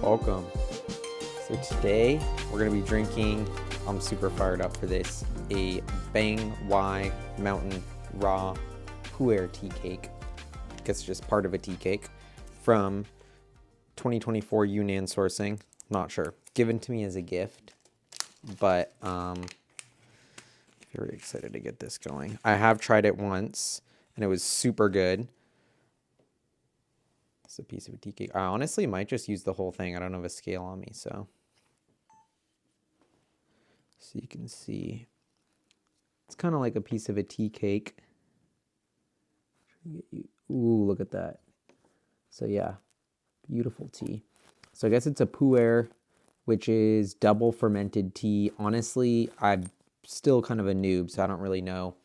Welcome. So today we're going to be drinking, I'm super fired up for this, a wayyyy mountain raw Pu-erh tea cake. I guess it's just part of a tea cake from 2024 Yunnan sourcing. Not sure. Given to me as a gift, but very excited to get this going. I have tried it once and it was super good. It's a piece of a tea cake. I honestly might just use the whole thing. I don't have a scale on me, so you can see. It's kind of like a piece of a tea cake. Ooh, look at that. So yeah, beautiful tea. So I guess it's a Pu-erh, which is double fermented tea. Honestly, I'm still kind of a noob, so I don't really know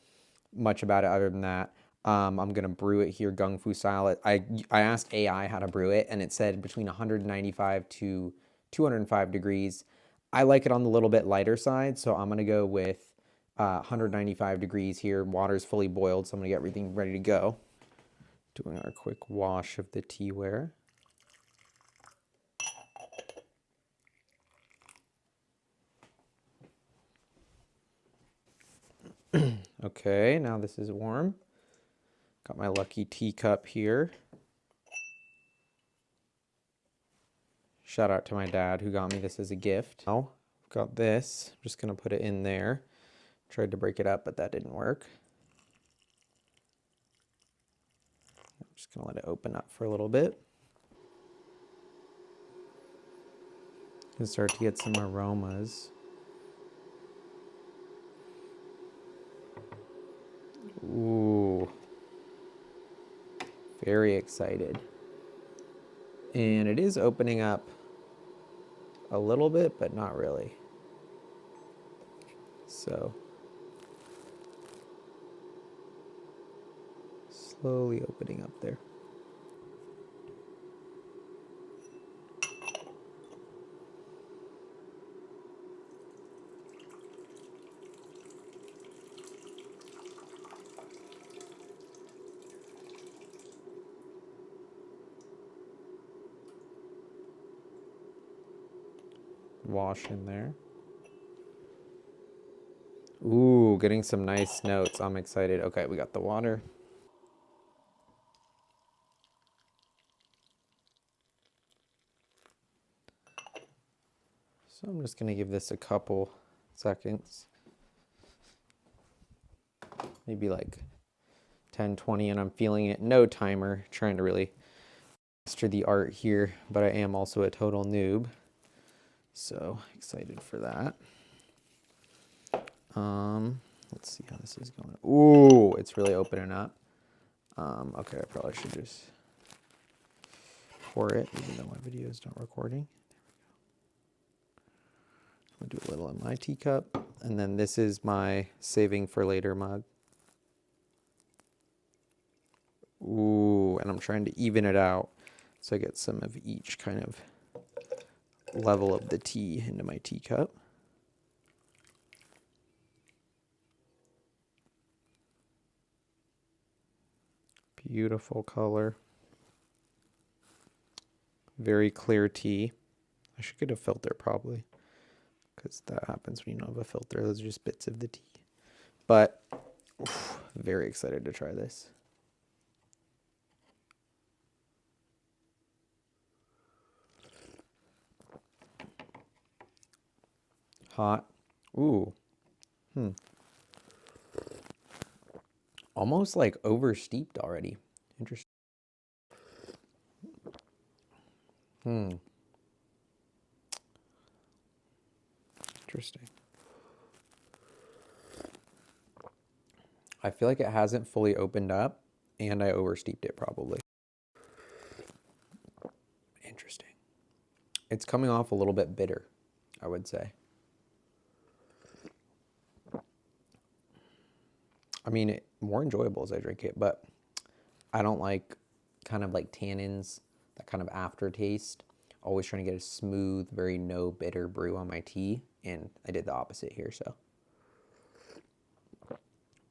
much about it other than that. I'm going to brew it here gong fu style. I asked AI how to brew it, and it said between 195 to 205 degrees. I like it on the little bit lighter side, so I'm going to go with 195 degrees here. Water's fully boiled, so I'm going to get everything ready to go. Doing our quick wash of the teaware. Okay, now this is warm. Got my lucky teacup here. Shout out to my dad who got me this as a gift. Now, I've got this. I'm just going to put it in there. Tried to break it up, but that didn't work. I'm just going to let it open up for a little bit. And start to get some aromas. Ooh. Very excited. And it is opening up a little bit, but not really. So slowly opening up there. Wash in there. Ooh, getting some nice notes. I'm excited. Okay, we got the water. So I'm just going to give this a couple seconds. Maybe like 10, 20, and I'm feeling it. No timer. Trying to really master the art here, but I am also a total noob. So excited for that. Let's see how this is going. Ooh, it's really opening up. Okay, I probably should just pour it, even though my video is not recording. I'll do a little in my teacup, and then this is my saving for later mug. Ooh, and I'm trying to even it out so I get some of each kind of level of the tea into my teacup. Beautiful color. Very clear tea. I should get a filter probably, because that happens when you don't have a filter. Those are just bits of the tea. But very excited to try this. Hot. Ooh. Almost like over steeped already. Interesting. Interesting. I feel like it hasn't fully opened up, and I oversteeped it probably. Interesting. It's coming off a little bit bitter, I would say. I mean, more enjoyable as I drink it, but I don't like kind of like tannins, that kind of aftertaste. Always trying to get a smooth, very no bitter brew on my tea, and I did the opposite here, so.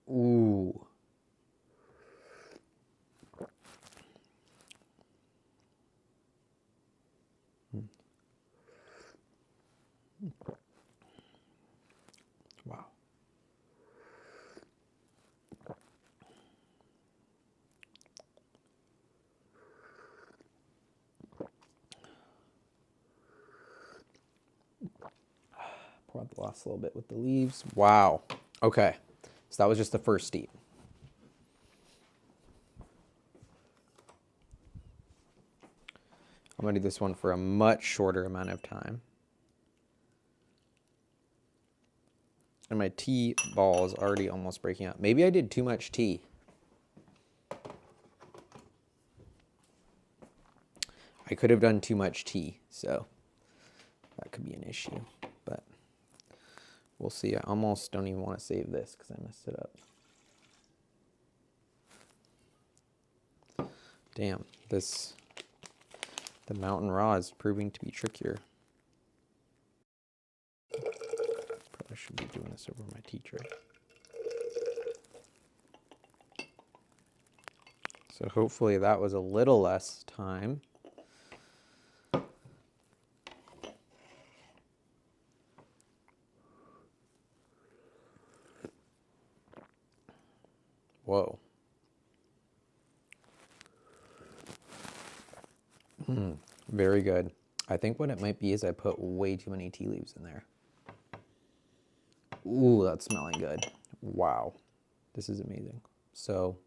Ooh. Wow. Pour out the last little bit with the leaves. Wow. Okay. So that was just the first steep. I'm going to do this one for a much shorter amount of time. And my tea ball is already almost breaking up. Maybe I did too much tea. I could have done too much tea, so that could be an issue. But we'll see. I almost don't even want to save this because I messed it up. Damn, the mountain raw is proving to be trickier. Probably should be doing this over my tea tray. So hopefully that was a little less time. Whoa. Very good. I think what it might be is I put way too many tea leaves in there. Ooh, that's smelling good. Wow. This is amazing. So,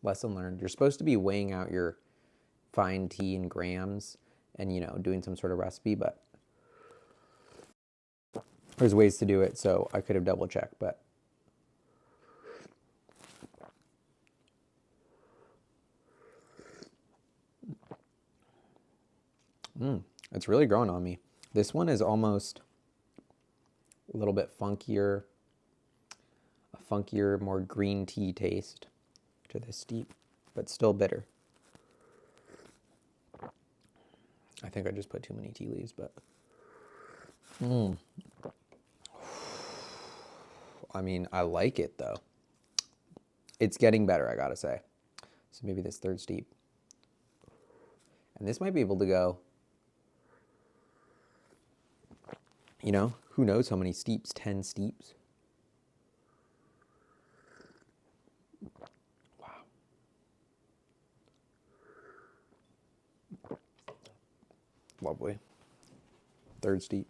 lesson learned. You're supposed to be weighing out your fine tea in grams and, you know, doing some sort of recipe, but there's ways to do it, so I could have double checked, but it's really growing on me. This one is almost a little bit funkier, more green tea taste to this steep, but still bitter. I think I just put too many tea leaves, but I mean, I like it though. It's getting better, I gotta say. So maybe this third steep. And this might be able to go, you know, who knows how many steeps, 10 steeps. Wow. Lovely. Third steep.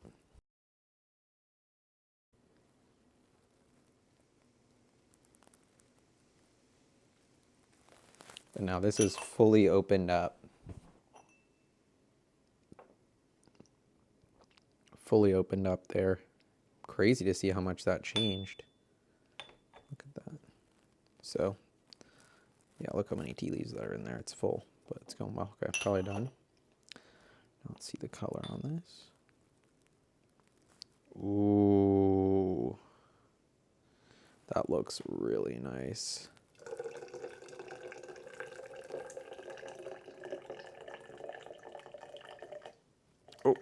And now this is fully opened up. Fully opened up there. Crazy to see how much that changed. Look at that. So, yeah, look how many tea leaves that are in there. It's full, but it's going well. Okay, probably done. Now let's see the color on this. Ooh. That looks really nice. Oh.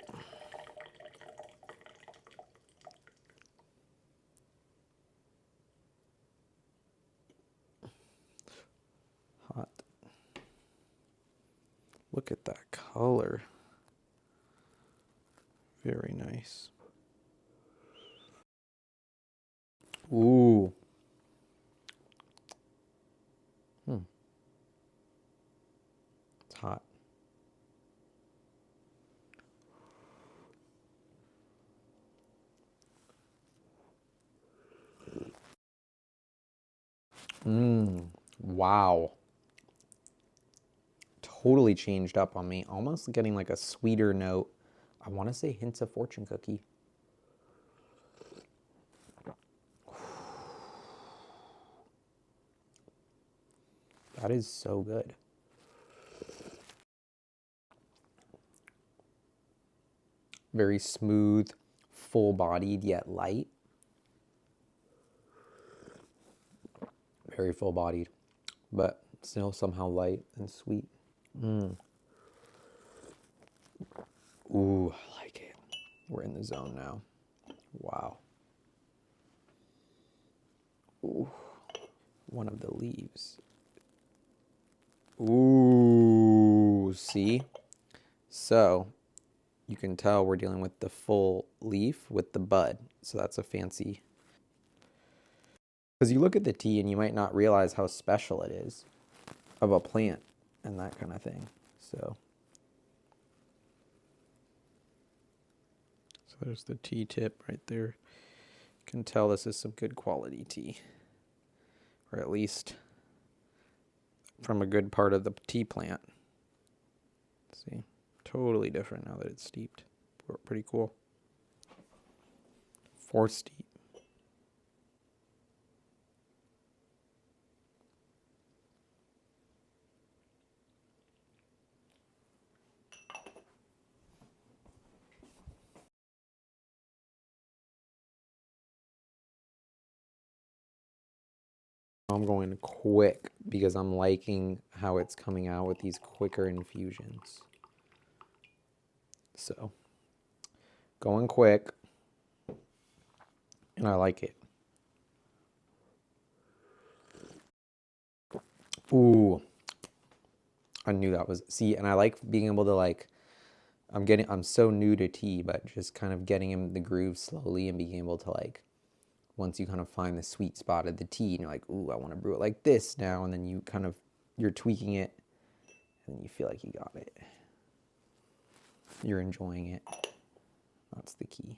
Hot. Look at that color. Very nice. Ooh. It's hot. Wow. Totally changed up on me. Almost getting like a sweeter note. I want to say hints of fortune cookie. That is so good. Very smooth, full-bodied yet light. Very full-bodied, but still somehow light and sweet. Ooh, I like it. We're in the zone now. Wow. Ooh, one of the leaves. Ooh, see? So you can tell we're dealing with the full leaf with the bud. So that's a fancy. Because you look at the tea and you might not realize how special it is of a plant and that kind of thing. So there's the tea tip right there. You can tell this is some good quality tea. Or at least from a good part of the tea plant. See, totally different now that it's steeped. Pretty cool. Force steep. I'm going quick because I'm liking how it's coming out with these quicker infusions. So, going quick, and I like it. Ooh, I knew that was, see, and I like being able to like, I'm so new to tea, but just kind of getting in the groove slowly and being able to like, once you kind of find the sweet spot of the tea and you're like, ooh, I want to brew it like this now. And then you kind of, you're tweaking it and you feel like you got it. You're enjoying it. That's the key.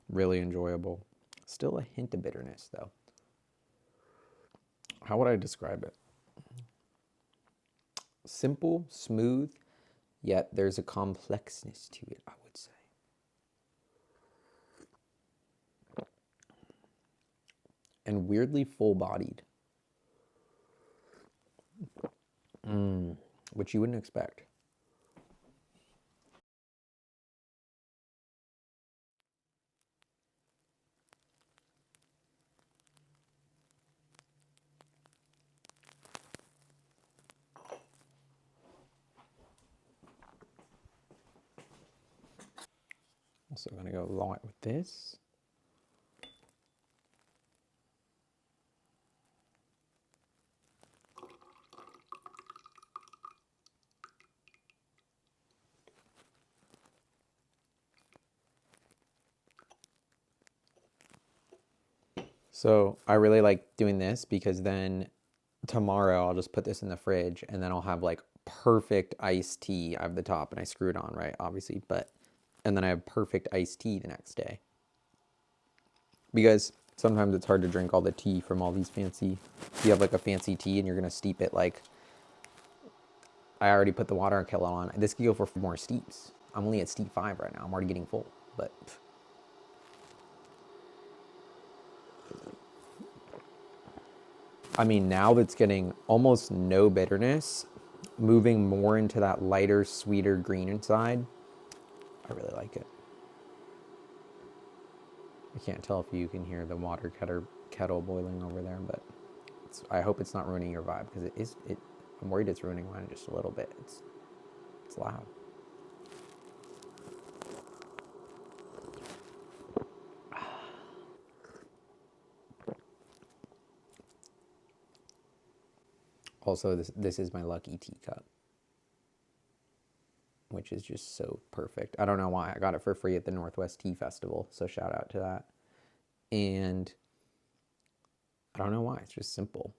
Really enjoyable. Still a hint of bitterness though. How would I describe it? Simple, smooth, yet there's a complexness to it, I would say. And weirdly full-bodied. Which you wouldn't expect. Also gonna go light with this. So I really like doing this because then tomorrow I'll just put this in the fridge and then I'll have like perfect iced tea. I have the top and I screw it on, right? Obviously, and then I have perfect iced tea the next day. Because sometimes it's hard to drink all the tea from all these fancy, if you have like a fancy tea and you're gonna steep it like, I already put the water kettle on. This could go for more steeps. I'm only at steep 5 right now. I'm already getting full, but I mean, now that's getting almost no bitterness, moving more into that lighter, sweeter green inside. I really like it. I can't tell if you can hear the water kettle boiling over there, but I hope it's not ruining your vibe because it is. I'm worried it's ruining mine just a little bit. It's loud. Also, this is my lucky teacup, which is just so perfect. I don't know why. I got it for free at the Northwest Tea Festival, so shout out to that. And I don't know why. It's just simple.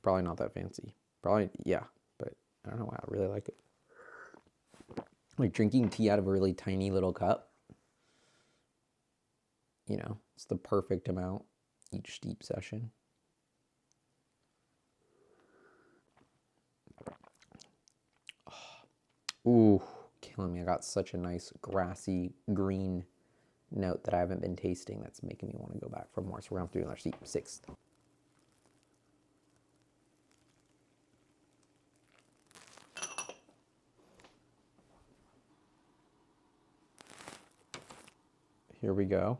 Probably not that fancy. Probably, yeah, but I don't know why. I really like it. Like drinking tea out of a really tiny little cup. You know, it's the perfect amount each steep session. Ooh, killing me. I got such a nice grassy green note that I haven't been tasting that's making me want to go back for more. So we're going to have to do another steep, 6th. Here we go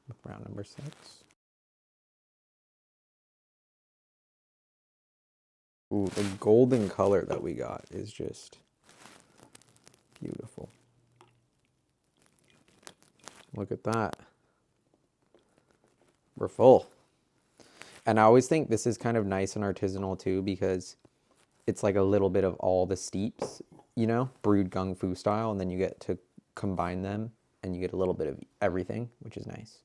with round number 6. Ooh, the golden color that we got is just beautiful. Look at that. We're full. And I always think this is kind of nice and artisanal too, because it's like a little bit of all the steeps, you know, brewed gung fu style, and then you get to combine them and you get a little bit of everything, which is nice.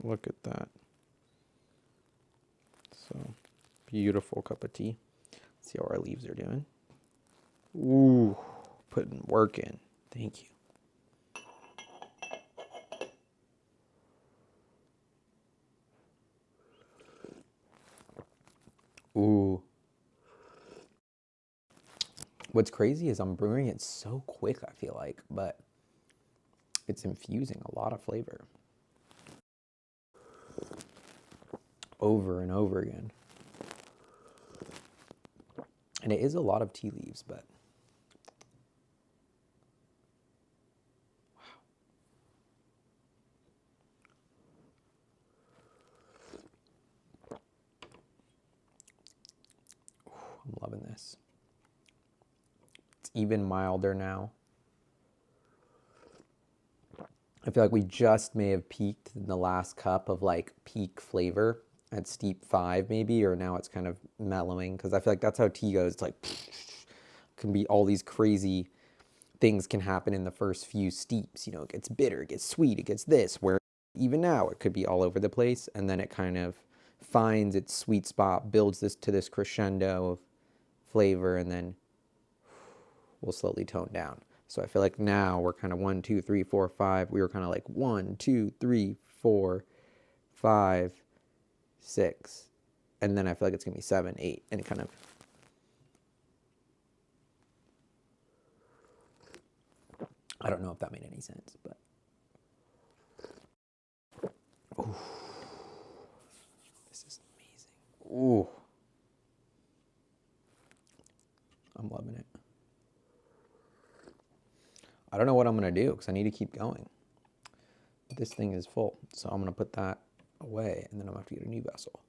Look at that. So beautiful cup of tea. Let's see how our leaves are doing. Ooh, putting work in. Thank you. Ooh. What's crazy is I'm brewing it so quick, I feel like, but it's infusing a lot of flavor. Over and over again. And it is a lot of tea leaves, but wow. I'm loving this. It's even milder now. I feel like we just may have peaked in the last cup of like peak flavor at steep 5 maybe, or now it's kind of mellowing, because I feel like that's how tea goes. It's like can be all these crazy things can happen in the first few steeps. You know, it gets bitter, it gets sweet, it gets this, where even now it could be all over the place, and then it kind of finds its sweet spot, builds this to this crescendo of flavor, and then will slowly tone down. So I feel like now we're kind of 1, 2, 3, 4, 5. We were kind of like 1, 2, 3, 4, 5, 6. And then I feel like it's going to be 7, 8. And it kind of. I don't know if that made any sense, but. Ooh. This is amazing. Ooh. I'm loving it. I don't know what I'm going to do because I need to keep going. This thing is full. So I'm going to put that away, and then I'm going to have to get a new vessel.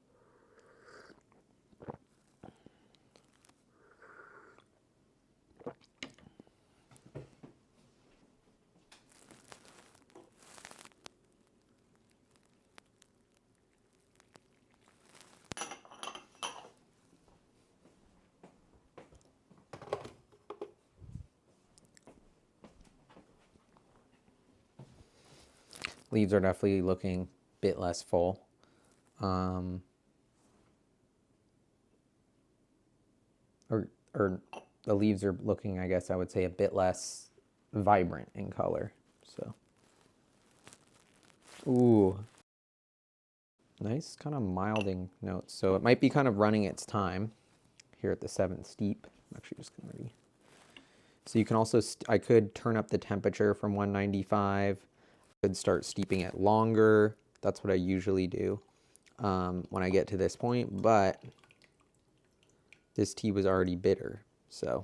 Leaves are definitely looking a bit less full. Or the leaves are looking, I guess I would say, a bit less vibrant in color. So, ooh, nice kind of milding notes. So it might be kind of running its time here at the 7th steep. I'm actually just gonna read. So you can also, I could turn up the temperature from 195. I could start steeping it longer. That's what I usually do when I get to this point, but this tea was already bitter, so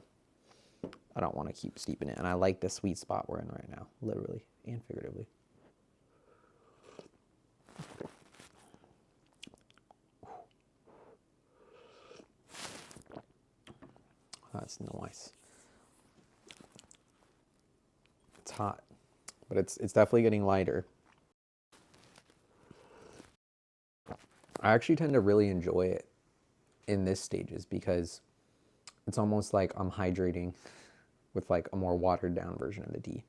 I don't want to keep steeping it. And I like the sweet spot we're in right now, literally and figuratively. That's nice. It's hot, but it's definitely getting lighter. I actually tend to really enjoy it in this stages because it's almost like I'm hydrating with like a more watered down version of the tea.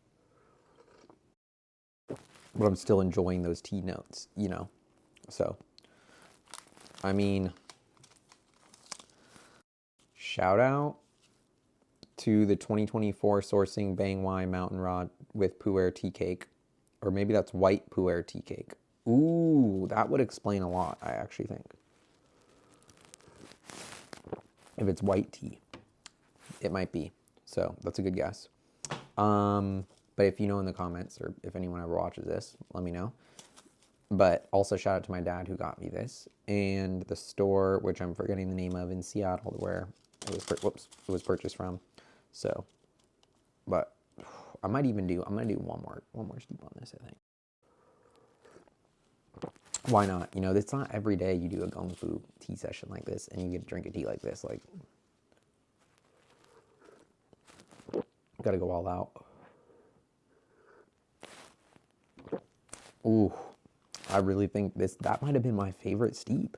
But I'm still enjoying those tea notes, you know? So, I mean, shout out to the 2024 sourcing Bang Wai Mountain Rod with Pu-erh tea cake. Or maybe that's white Pu-erh tea cake. Ooh, that would explain a lot, I actually think. If it's white tea, it might be. So that's a good guess. But if you know in the comments, or if anyone ever watches this, let me know. But also shout out to my dad who got me this, and the store, which I'm forgetting the name of, in Seattle, where it was purchased from. So, but I'm gonna do one more steep on this, I think. why not? You know, it's not every day you do a gong fu tea session like this and you get to drink a tea like this. Like, gotta go all out. Ooh, I really think that might have been my favorite steep.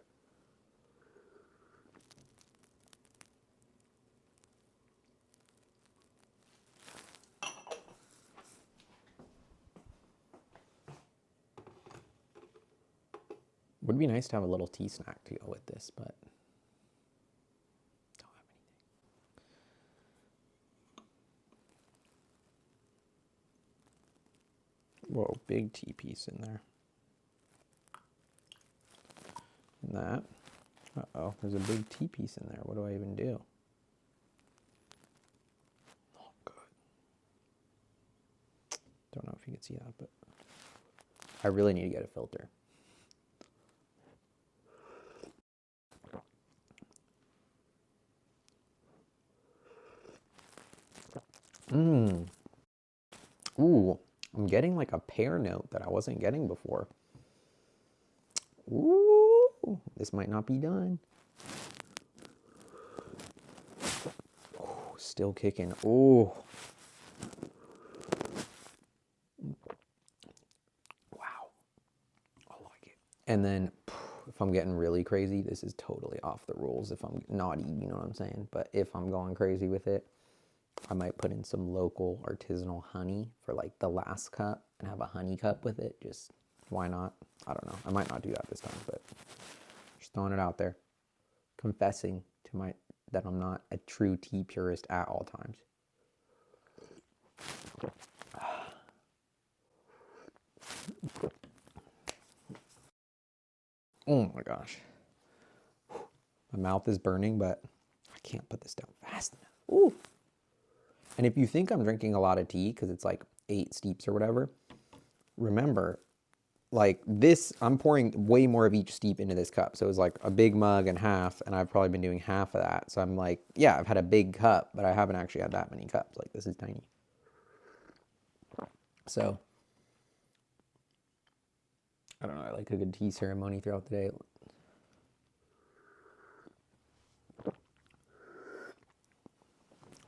Would be nice to have a little tea snack to go with this, but don't have anything. Whoa, big tea piece in there. And that. Uh-oh, there's a big tea piece in there. What do I even do? Oh, good. Don't know if you can see that, but I really need to get a filter. Mmm. Ooh, I'm getting like a pear note that I wasn't getting before. Ooh, this might not be done. Ooh, still kicking. Ooh. Wow. I like it. And then if I'm getting really crazy, this is totally off the rules if I'm naughty, you know what I'm saying? But if I'm going crazy with it, I might put in some local artisanal honey for like the last cup and have a honey cup with it. Just why not? I don't know. I might not do that this time, but just throwing it out there. Confessing to that I'm not a true tea purist at all times. Oh my gosh. My mouth is burning, but I can't put this down fast enough. Ooh. And if you think I'm drinking a lot of tea because it's like 8 steeps or whatever, remember, like this, I'm pouring way more of each steep into this cup. So it was like a big mug and half, and I've probably been doing half of that. So I'm like, yeah, I've had a big cup, but I haven't actually had that many cups. Like this is tiny. So, I don't know, I like a good tea ceremony throughout the day.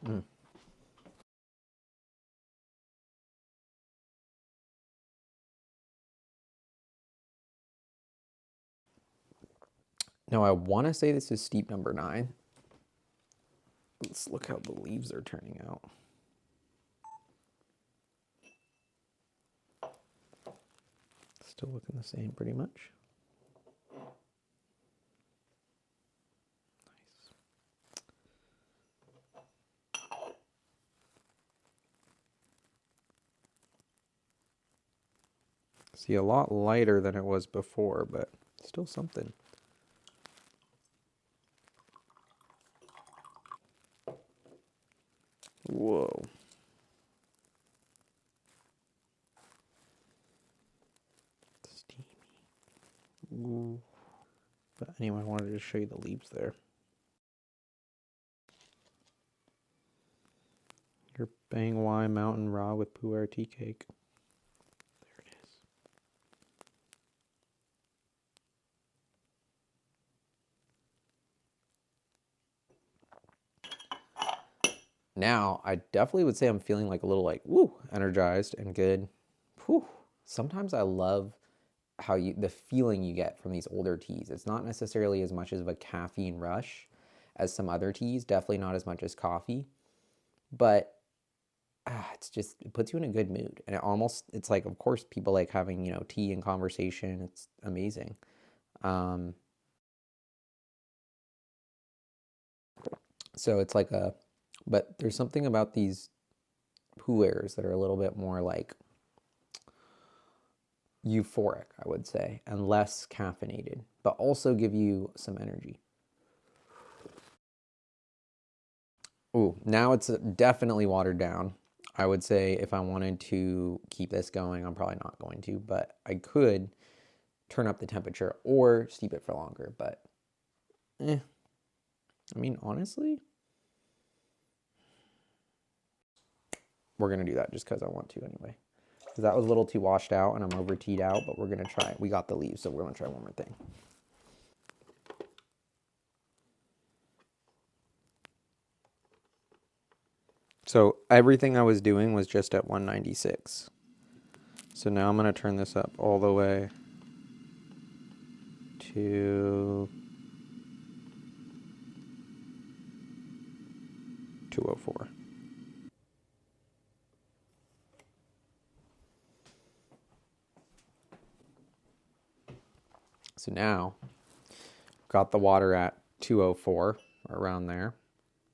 Mm. Now I want to say this is steep number 9. Let's look how the leaves are turning out. Still looking the same pretty much. See, a lot lighter than it was before, but still something. Whoa. Steamy. Ooh. But anyway, I wanted to show you the leaves there. Your Bang Wai Mountain Raw with Pu-erh tea cake. There it is. Now, I definitely would say I'm feeling like a little like, woo, energized and good. Whew. Sometimes I love how the feeling you get from these older teas. It's not necessarily as much of a caffeine rush as some other teas, definitely not as much as coffee, but it's just, it puts you in a good mood. And it's like, of course, people like having, you know, tea and conversation. It's amazing. So it's like but there's something about these Pu-erhs that are a little bit more like euphoric, I would say, and less caffeinated, but also give you some energy. Ooh, now it's definitely watered down. I would say if I wanted to keep this going, I'm probably not going to, but I could turn up the temperature or steep it for longer, but I mean, honestly, we're going to do that just because I want to anyway. because that was a little too washed out and I'm over teed out, but we're going to try it. We got the leaves, so we're going to try one more thing. So everything I was doing was just at 196. So now I'm going to turn this up all the way to 204. So now, got the water at 204, around there,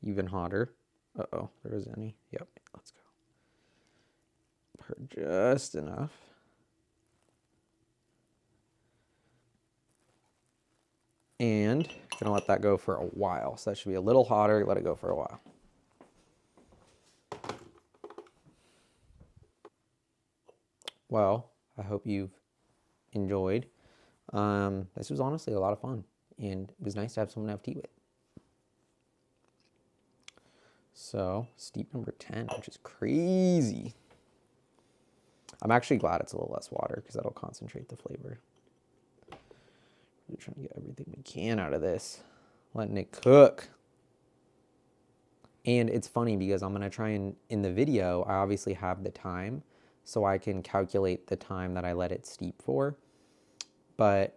even hotter. Uh-oh, there isn't any. Yep, let's go. For just enough. And I'm gonna let that go for a while. So that should be a little hotter, let it go for a while. Well, I hope you've enjoyed. This was honestly a lot of fun, and it was nice to have someone to have tea with. So, steep number 10, which is crazy. I'm actually glad it's a little less water because that'll concentrate the flavor. We're trying to get everything we can out of this, letting it cook. And it's funny because I'm going to try and, in the video, I obviously have the time, so I can calculate the time that I let it steep for. But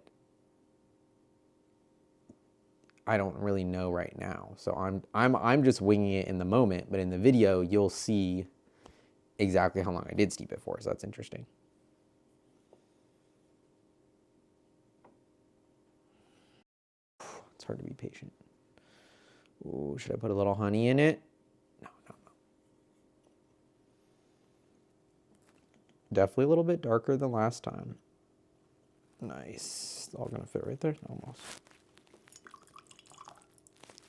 I don't really know right now. So I'm just winging it in the moment, but in the video you'll see exactly how long I did steep it for, so that's interesting. It's hard to be patient. Ooh, should I put a little honey in it? No. Definitely a little bit darker than last time. Nice. It's all gonna fit right there, almost.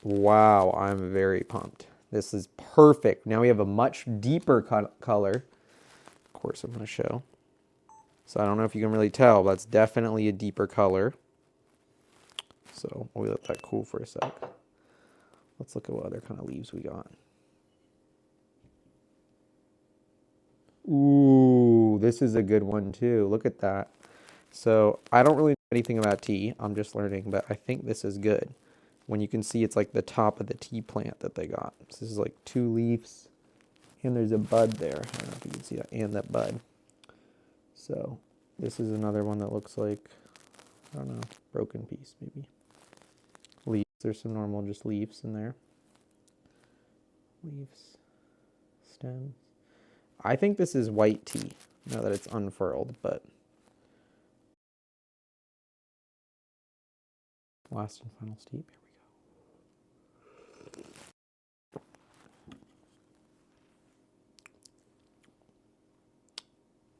Wow, I'm very pumped. This is perfect. Now we have a much deeper color. Of course, I'm going to show. So I don't know if you can really tell, but that's definitely a deeper color. So we'll let that cool for a sec. Let's look at what other kind of leaves we got. Ooh, this is a good one too. Look at that. So I don't really know anything about tea. I'm just learning, but I think this is good. When you can see it's like the top of the tea plant that they got. So this is like 2 leaves, and there's a bud there. I don't know if you can see that, and that bud. So this is another one that looks like, I don't know, broken piece maybe. Leaves, there's some normal just leaves in there. Leaves, stems. I think this is white tea, now that it's unfurled, but. Last and final steep.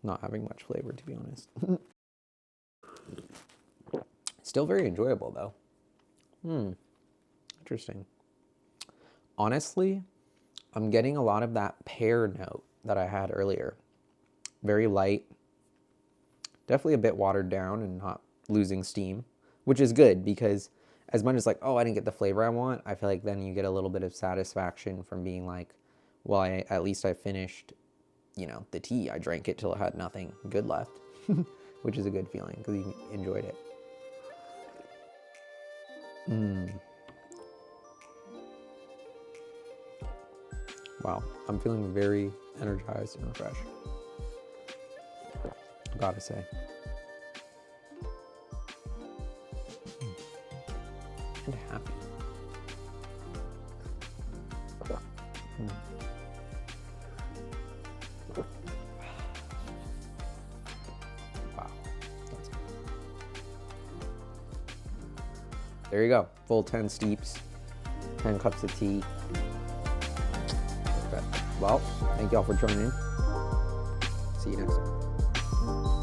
Not having much flavor, to be honest. Still very enjoyable though. Interesting. Honestly, I'm getting a lot of that pear note that I had earlier. Very light. Definitely a bit watered down and not losing steam, which is good because as much as like, oh, I didn't get the flavor I want, I feel like then you get a little bit of satisfaction from being like, well, at least I finished, you know, the tea. I drank it till it had nothing good left, which is a good feeling because you enjoyed it. Wow, I'm feeling very energized and refreshed. Gotta say. And happy. Wow. That's good. There you go. Full 10 steeps, 10 cups of tea. Well, thank y'all for joining. See you next time.